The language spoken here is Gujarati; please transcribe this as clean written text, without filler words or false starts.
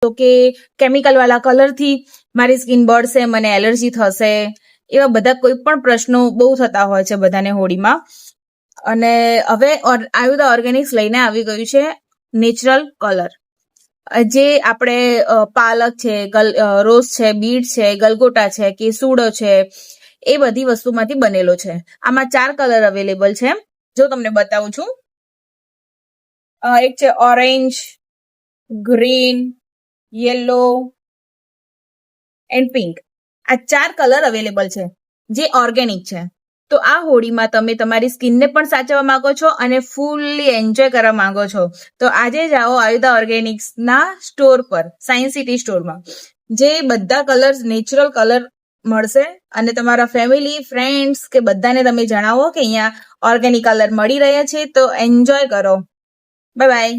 તો કે કેમિકલ વાળા કલરથી મારી સ્કિન બળશે, મને એલર્જી થશે, એવા બધા કોઈ પણ પ્રશ્નો બહુ થતા હોય છે બધાને હોળીમાં. અને હવે આયુર્વેદા ઓર્ગેનિક્સ લઈને આવી ગયું છે નેચરલ કલર, જે આપણે પાલક છે, રોઝ છે, બીટ છે, ગલગોટા છે, કેસુડો છે, એ બધી વસ્તુમાંથી બનેલો છે. આમાં 4 કલર અવેલેબલ છે, જો તમને બતાવું છું. એક છે orange, green, yellow and pink. આ 4 કલર અવેલેબલ છે જે ઓર્ગેનિક છે. તો આ હોળીમાં તમે તમારી સ્કિનને પણ સાચવવા માંગો છો અને ફૂલ્લી એન્જોય કરવા માંગો છો, તો આજે જ આવો આયુર્વેદા ઓર્ગેનિક્સના સ્ટોર પર, સાયન્સ સિટી સ્ટોરમાં, જે બધા કલર્સ નેચરલ કલર મળશે. અને તમારા ફેમિલી, ફ્રેન્ડ્સ કે બધાને તમે જણાવો કે અહીંયા ઓર્ગેનિક કલર મળી રહ્યા છે, તો એન્જોય કરો. Bye bye.